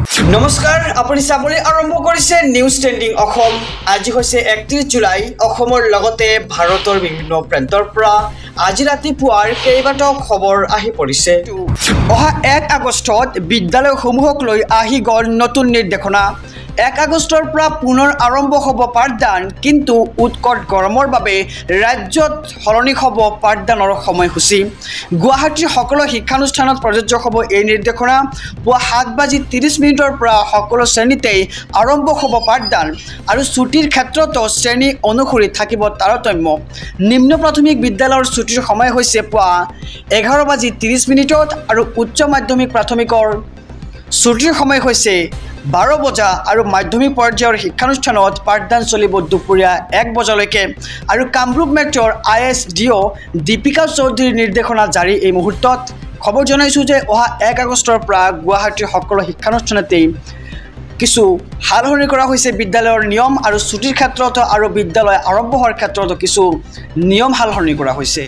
নমস্কাৰ আপুনি চাবলৈ আৰম্ভ কৰিছে নিউজ ট্ৰেন্ডিং অসম। আজি হৈছে 31 জুলাই। অসমৰ লগতে ভাৰতৰ বিভিন্ন প্ৰান্তৰ পৰা আজি ৰাতিপুৱাৰ কেইবাটাও খবৰ আহি পৰিছে। অহা 1 আগষ্টত বিদ্যালয়সমূহক লৈ আহি গ'ল নতুন নিৰ্দেশনা। 1 আগষ্টৰ পৰা পুনৰ আৰম্ভ হ'ব পাঠদান, কিন্তু উৎকট গৰমৰ বাবে ৰাজ্যত সলনি হ'ব পাঠদানৰ সময়সূচী। গুৱাহাটীৰ সকলো শিক্ষানুষ্ঠানত প্ৰযোজ্য হ'ব এই নিৰ্দেশনা। পুৱা 7:30 পৰা সকলো শ্ৰেণীতেই আৰম্ভ হ'ব পাঠদান আৰু ছুটিৰ ক্ষেত্ৰতো শ্ৰেণী অনুসৰি থাকিব তাৰতম্য। নিম্ন প্ৰাথমিক বিদ্যালয়ৰ ছুটিৰ সময় হৈছে পুৱা 11:30 আৰু উচ্চ মাধ্যমিক প্ৰাথমিকৰ ছুটিৰ সময় হৈছে 12 বজা আৰু মাধ্যমিক পৰ্যায়ৰ শিক্ষানুষ্ঠানত পাঠদান চলিব দুপৰীয়া 1 বজালৈকে। আৰু কামৰূপ মেট্ৰৰ ISDO দীপিকা চৌধুৰীৰ নিৰ্দেশনা জাৰি এই মুহূৰ্তত। খবৰ জনাইছোঁ যে অহা 1 আগষ্টৰ পৰা গুৱাহাটীৰ সকলো শিক্ষানুষ্ঠানতেই কিছু সালসলনি কৰা হৈছে বিদ্যালয়ৰ নিয়ম, আৰু ছুটিৰ ক্ষেত্ৰত আৰু বিদ্যালয় আৰম্ভ হোৱাৰ ক্ষেত্ৰতো কিছু নিয়ম সালসলনি কৰা হৈছে।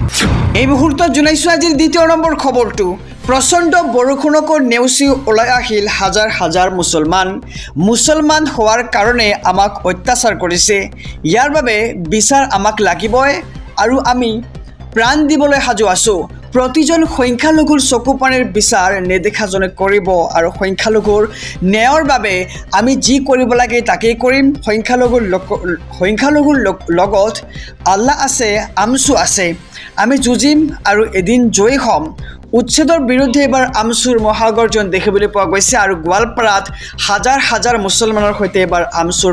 এই মুহূৰ্তত জনাইছোঁ আজিৰ 2 নম্বৰ খবৰটো। প্ৰচণ্ড বৰষুণকো নেওচি ওলাই আহিল হাজাৰ হাজাৰ মুছলমান হোৱাৰ কাৰণে আমাক অত্যাচাৰ কৰিছে। ইয়াৰ বাবে বিচাৰ আমাক লাগিবই আৰু আমি প্ৰাণ দিবলৈ সাজু আছোঁ। প্ৰতিজন সংখ্যালঘুৰ চকুপানীৰ বিচাৰ নেদেখাজনে কৰিব, আৰু সংখ্যালঘুৰ ন্যায়ৰ বাবে আমি যি কৰিব লাগে তাকেই কৰিম। সংখ্যালঘুৰ লগত আল্লাহ আছে, আমচু আছে। আমি যুঁজিম আৰু এদিন জয়ী হ'ম। উচ্ছেদৰ বিৰুদ্ধে এবাৰ আমচুৰ মহাগৰ্জন দেখিবলৈ পোৱা গৈছে, আৰু গোৱালপাৰাত হাজাৰ হাজাৰ মুছলমানৰ সৈতে এবাৰ আমচুৰ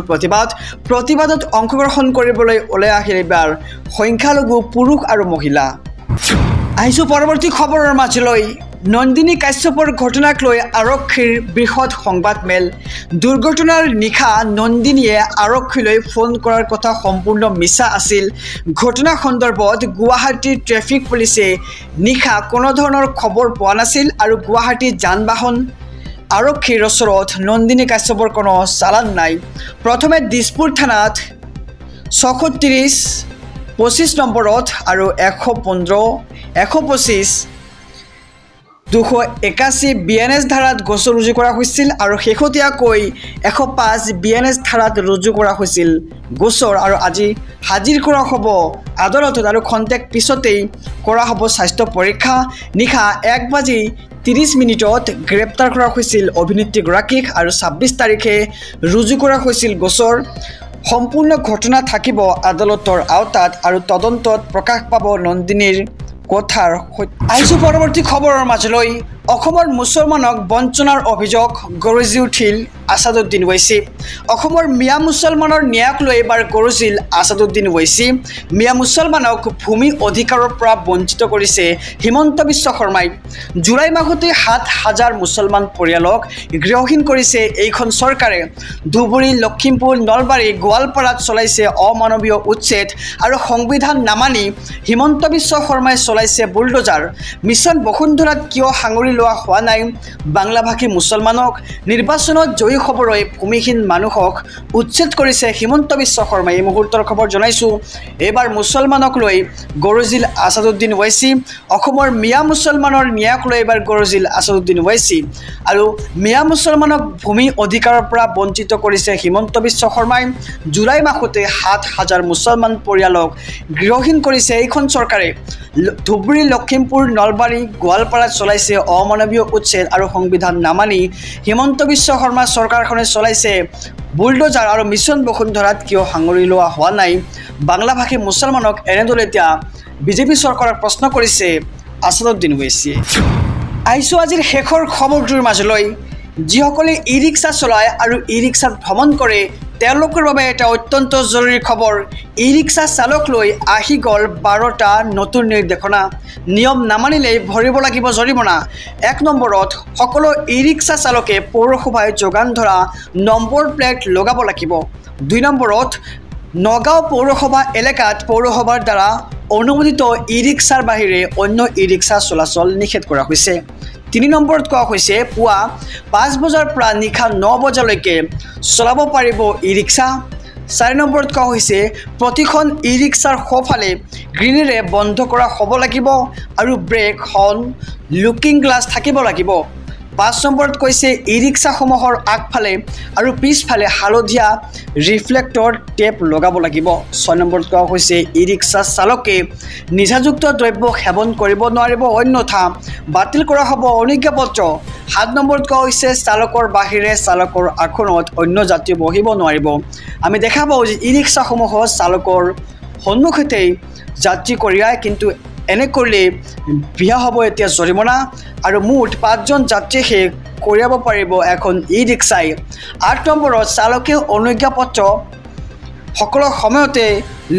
প্ৰতিবাদত অংশগ্ৰহণ কৰিবলৈ ওলাই আহিল এবাৰ সংখ্যালঘু পুৰুষ আৰু মহিলা। আহিছোঁ পৰৱৰ্তী খবৰৰ মাজলৈ। নন্দিনী কাশ্যপৰ ঘটনাক লৈ আৰক্ষীৰ বৃহৎ সংবাদমেল। দুৰ্ঘটনাৰ নিশা নন্দিনীয়ে আৰক্ষীলৈ ফোন কৰাৰ কথা সম্পূৰ্ণ মিছা আছিল। ঘটনা সন্দৰ্ভত গুৱাহাটীৰ ট্ৰেফিক পুলিচে নিশা কোনো ধৰণৰ খবৰ পোৱা নাছিল, আৰু গুৱাহাটী যান বাহন আৰক্ষীৰ ওচৰত নন্দিনী কাশ্যপৰ কোনো চালান নাই। প্ৰথমে দিছপুৰ থানাত 630 25 নম্বৰত আৰু 115 125 281 BNS ধাৰাত গোচৰ ৰুজু কৰা হৈছিল, আৰু শেহতীয়াকৈ 105 BNS ধাৰাত ৰুজু কৰা হৈছিল গোচৰ, আৰু আজি হাজিৰ কৰা হ'ব আদালতত, আৰু খন্তেক পিছতেই কৰা হ'ব স্বাস্থ্য পৰীক্ষা। নিশা 1:30 গ্ৰেপ্তাৰ কৰা হৈছিল অভিনেত্ৰীগৰাকীক, আৰু 26 তাৰিখে ৰুজু কৰা হৈছিল গোচৰ। সম্পূৰ্ণ ঘটনা থাকিব আদালতৰ আওতাত, আৰু তদন্তত প্ৰকাশ পাব নন্দিনীৰ কথাৰ। আহিছোঁ পৰৱৰ্তী খবৰৰ মাজলৈ। অসমৰ মুছলমানক বঞ্চনাৰ অভিযোগ গৰজি উঠিল আছাদুদ্দিন ওৱেইচি। অসমৰ মিয়া মুছলমানৰ ন্যায়ক লৈ এবাৰ গৰজিল আছাদুদ্দিন ওৱেইচি। মিয়া মুছলমানক ভূমি অধিকাৰৰ পৰা বঞ্চিত কৰিছে হিমন্ত বিশ্ব শৰ্মাই। জুলাই মাহতে 7,000 মুছলমান পৰিয়ালক গৃহহীন কৰিছে এইখন চৰকাৰে। ধুবুৰী, লখিমপুৰ, নলবাৰী, গোৱালপাৰাত চলাইছে অমানৱীয় উচ্ছেদ, আৰু সংবিধান নামানি হিমন্ত বিশ্ব শৰ্মাই চলাইছে বুলডোজাৰ। মিছন বসুন্ধৰাত কিয় সাঙুৰি লোৱা হোৱা নাই বাংলাভাষী মুছলমানক? নিৰ্বাচনত জয়ী হ'বলৈ ভূমিহীন মানুহক উচ্ছেদ কৰিছে হিমন্ত বিশ্ব শৰ্মাই। এই মুহূৰ্তৰ খবৰ জনাইছোঁ। এইবাৰ মুছলমানক লৈ গৰজিল আছাদুদ্দিন ওৱেইচি। অসমৰ মিয়া মুছলমানৰ ন্যায়ক লৈ এইবাৰ গৰজিল আছাদুদ্দিন ওৱেইচি, আৰু মিয়া মুছলমানক ভূমি অধিকাৰৰ পৰা বঞ্চিত কৰিছে হিমন্ত বিশ্ব শৰ্মাই। জুলাই মাহতে 7,000 মুছলমান পৰিয়ালক গৃহহীন কৰিছে এইখন চৰকাৰে। ধুবুৰী, লখিমপুৰ, নলবাৰী, গোৱালপাৰাত চলাইছে অমানৱীয় উচ্ছেদ, আৰু সংবিধান নামানি হিমন্ত বিশ্ব শৰ্মা চৰকাৰখনে চলাইছে বুলডোজাৰ। আৰু মিছন বসুন্ধৰাত কিয় সাঙুৰি লোৱা হোৱা নাই বাংলাভাষী মুছলমানক? এনেদৰে এতিয়া বিজেপি চৰকাৰক প্ৰশ্ন কৰিছে আছাদুদ্দিন ওৱেইচিয়ে। আহিছোঁ আজিৰ শেষৰ খবৰটোৰ মাজলৈ। যিসকলে ই ৰিক্সা চলায় আৰু ই ৰিক্সাত ভ্ৰমণ কৰে তেওঁলোকৰ বাবে এটা অত্যন্ত জৰুৰী খবৰ। ই ৰিক্সা চালক লৈ আহি গ'ল 12টা নতুন নিৰ্দেশনা। নিয়ম নামানিলেই ভৰিব লাগিব জৰিমনা। 1 নম্বৰত সকলো ই ৰিক্সা চালকে পৌৰসভাই যোগান ধৰা নম্বৰ প্লেট লগাব লাগিব। 2 নম্বৰত নগাঁও পৌৰসভা এলেকাত পৌৰসভাৰ দ্বাৰা অনুমোদিত ই ৰিক্সাৰ বাহিৰে অন্য ই ৰিক্সা চলাচল নিষেধ কৰা হৈছে। 3 নম্বৰত কোৱা হৈছে পুৱা 5 বজাৰ পৰা নিশা 9 বজালৈকে চলাব পাৰিব ই ৰিক্সা। 4 নম্বৰত কোৱা হৈছে প্ৰতিখন ই ৰিক্সাৰ সোঁফালে গ্ৰীণেৰে বন্ধ কৰা হ'ব লাগিব, আৰু ব্ৰেক, হৰ্ণ, লুকিং গ্লাছ থাকিব লাগিব। 5 নম্বৰত কৈছে ই ৰিক্সাসমূহৰ আগফালে আৰু পিছফালে হালধীয়া ৰিফ্লেক্টৰ টেপ লগাব লাগিব। 6 নম্বৰত কোৱা হৈছে ই ৰিক্সা চালকে নিচাযুক্ত দ্ৰব্য সেৱন কৰিব নোৱাৰিব, অন্যথা বাতিল কৰা হ'ব অনুজ্ঞাপত্ৰ। 7 নম্বৰত কোৱা হৈছে চালকৰ বাহিৰে চালকৰ আসনত অন্য যাত্ৰী বহিব নোৱাৰিব। আমি দেখা পাওঁ যে ই ৰিক্সাসমূহৰ চালকৰ সন্মুখতেই যাত্ৰী কঢ়িয়ায়, কিন্তু এনে কৰিলে বিহা হ'ব এতিয়া জৰিমনা আৰু মুঠ 5জন যাত্ৰীহে কঢ়িয়াব পাৰিব এখন ই ৰিক্সাই। 8 নম্বৰত চালকে অনুজ্ঞাপত্ৰ সকলো সময়তে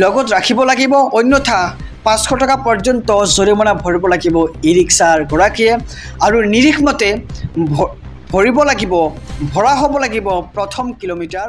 লগত ৰাখিব লাগিব, অন্যথা 500 টকা পৰ্যন্ত জৰিমনা ভৰিব লাগিব ই ৰিক্সাৰ গৰাকীয়ে আৰু নিৰীক্ষমতে ভৰিব লাগিব, ভৰা হ'ব লাগিব প্ৰথম কিলোমিটাৰ।